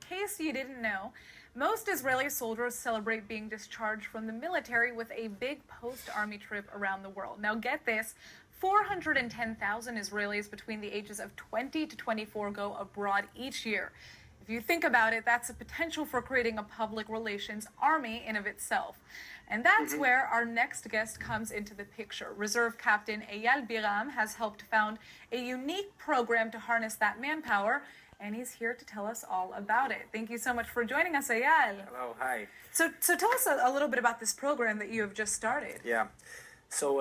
case you didn't know, most Israeli soldiers celebrate being discharged from the military with a big post-army trip around the world. Now get this, 410,000 Israelis between the ages of 20 to 24 go abroad each year. If you think about it, that's a potential for creating a public relations army in of itself. And that's where our next guest comes into the picture. Reserve Captain Eyal Biram has helped found a unique program to harness that manpower, and he's here to tell us all about it. Thank you so much for joining us, Eyal. Hello, hi. So tell us a little bit about this program that you have just started. Yeah. So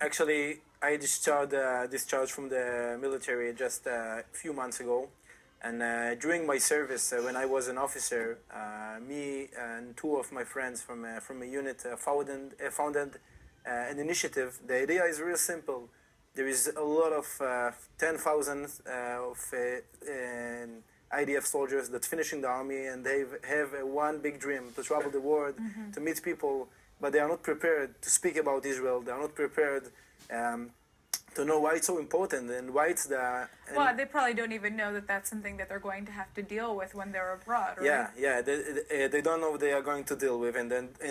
actually, I discharged from the military just a few months ago. And during my service, when I was an officer, me and two of my friends from a unit founded an initiative. The idea is real simple. There is a lot of 10,000 of IDF soldiers that finishing the army, and they have one big dream to travel the world, to meet people, but they are not prepared to speak about Israel. They are not prepared to know why it's so important and why it's the... Well, they probably don't even know that that's something that they're going to have to deal with when they're abroad, right? Yeah. They don't know what they are going to deal with, and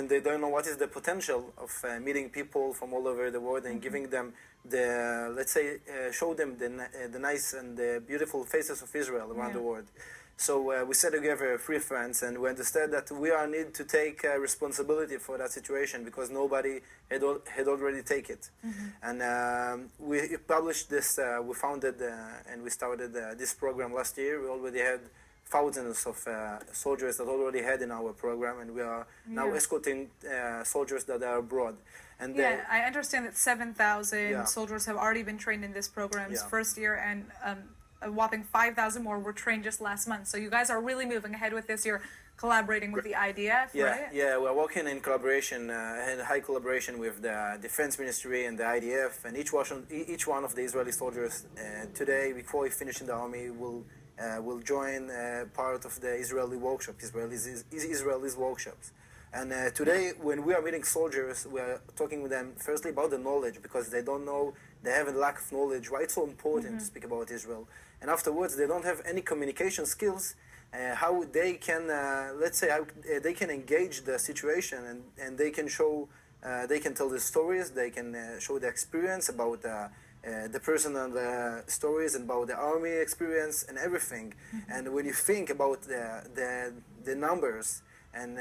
they don't know what is the potential of meeting people from all over the world and giving them the, let's say, show them the nice and the beautiful faces of Israel around the world. So we set together 3 friends, and we understood that we are need to take responsibility for that situation because nobody had already taken it. And we published this, we founded and we started this program last year. We already had thousands of soldiers that already had in our program, and we are now escorting soldiers that are abroad. And I understand that 7,000 soldiers have already been trained in this program's first year, and a whopping 5,000 more were trained just last month. So you guys are really moving ahead with this. You're collaborating with the IDF, right? Yeah, we're working in collaboration, in high collaboration with the Defense Ministry and the IDF, and each one of the Israeli soldiers today, before he finishes the army, will join part of the Israeli workshop, Israelis workshops. And today, when we are meeting soldiers, we are talking with them firstly about the knowledge, because they don't know, they have a lack of knowledge, why it's so important to speak about Israel. And afterwards, they don't have any communication skills, how they can, let's say, how they can engage the situation, and they can show, they can tell the stories, they can show the experience about the personal stories about the army experience and everything. And when you think about the numbers and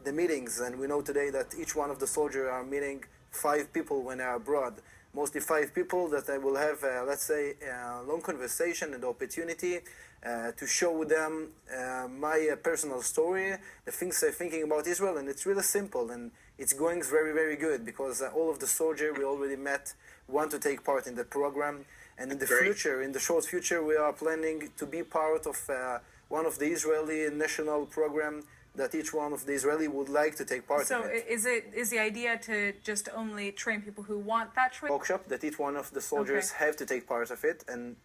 the meetings, and we know today that each one of the soldiers are meeting 5 people when they are abroad, mostly 5 people that I will have, let's say, a long conversation and opportunity to show them my personal story, the things I'm thinking about Israel, and it's really simple, and it's going very, very good, because all of the soldiers we already met want to take part in the program, and in the future, in the short future, we are planning to be part of one of the Israeli national program that each one of the Israeli would like to take part in. So is the idea to just only train people who want that training? Workshop that each one of the soldiers have to take part of it, and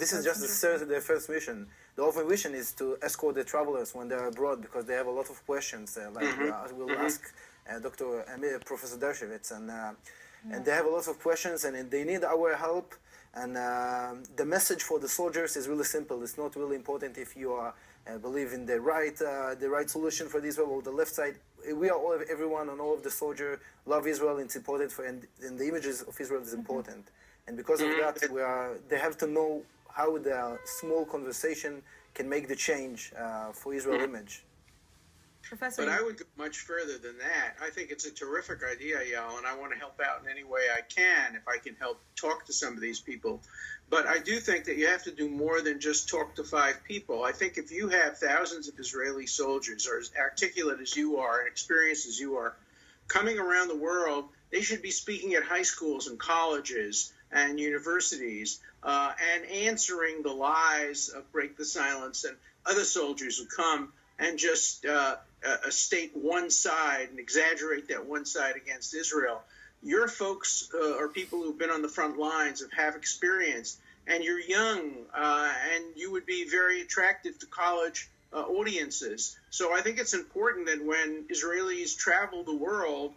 this is just the first mission. The other mission is to escort the travelers when they're abroad, because they have a lot of questions, we'll ask Professor Dershowitz, and they have a lot of questions, and they need our help. And the message for the soldiers is really simple. It's not really important if you are believe in the right solution for Israel or the left side. We are everyone and all of the soldiers love Israel. It's important and the images of Israel is important. And because of that, they have to know how the small conversation can make the change for Israel image. Professor, but I would go much further than that. I think it's a terrific idea, Eyal, and I want to help out in any way I can if I can help talk to some of these people. But I do think that you have to do more than just talk to 5 people. I think if you have thousands of Israeli soldiers, or as articulate as you are and experienced as you are, coming around the world, they should be speaking at high schools and colleges and universities and answering the lies of Break the Silence and other soldiers who come and just state one side and exaggerate that one side against Israel. Your folks are people who've been on the front lines, have experience, and you're young, and you would be very attractive to college audiences. So I think it's important that when Israelis travel the world,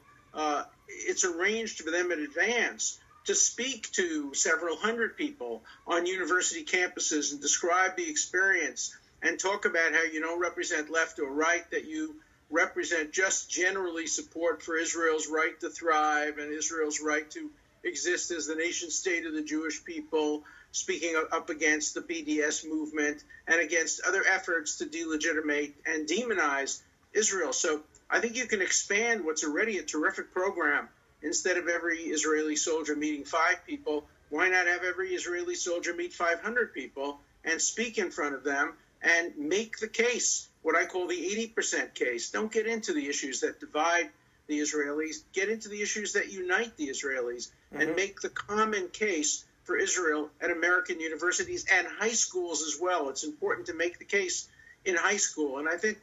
it's arranged for them in advance to speak to several hundred people on university campuses and describe the experience and talk about how you don't represent left or right, that you represent just generally support for Israel's right to thrive and Israel's right to exist as the nation state of the Jewish people, speaking up against the BDS movement and against other efforts to delegitimate and demonize Israel. So I think you can expand what's already a terrific program. Instead of every Israeli soldier meeting 5 people, why not have every Israeli soldier meet 500 people and speak in front of them and make the case, what I call the 80% case. Don't get into the issues that divide the Israelis. Get into the issues that unite the Israelis and make the common case for Israel at American universities and high schools as well. It's important to make the case in high school. And I think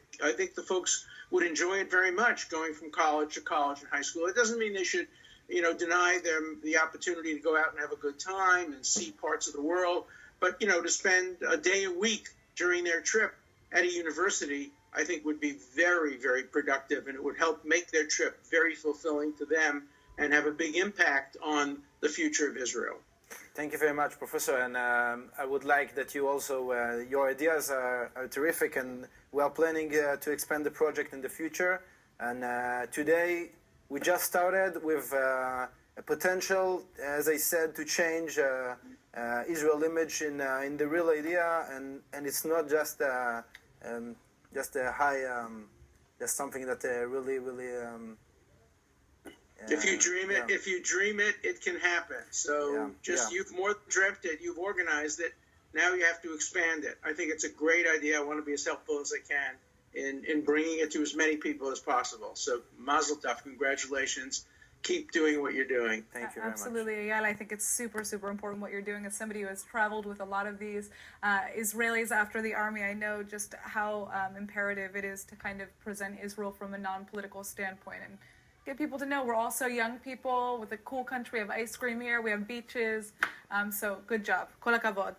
the folks would enjoy it very much, going from college to college and high school. It doesn't mean they should, deny them the opportunity to go out and have a good time and see parts of the world. But, to spend a day a week during their trip at a university, I think would be very, very productive, and it would help make their trip very fulfilling to them and have a big impact on the future of Israel. Thank you very much, Professor. And I would like that you also, your ideas are terrific, and we are planning to expand the project in the future. And today we just started with a potential, as I said, to change Israel image in the real idea, and it's not just a high, just something that really. If you dream it, it can happen. So you've more than dreamt it, you've organized it. Now you have to expand it. I think it's a great idea. I want to be as helpful as I can in bringing it to as many people as possible. So Mazel Tov, congratulations. Keep doing what you're doing. Thank you very Absolutely, Eyal. I think it's super, super important what you're doing. As somebody who has traveled with a lot of these Israelis after the army, I know just how imperative it is to kind of present Israel from a non-political standpoint and get people to know we're also young people with a cool country. We have ice cream here. We have beaches. So good job. Kol hakavod.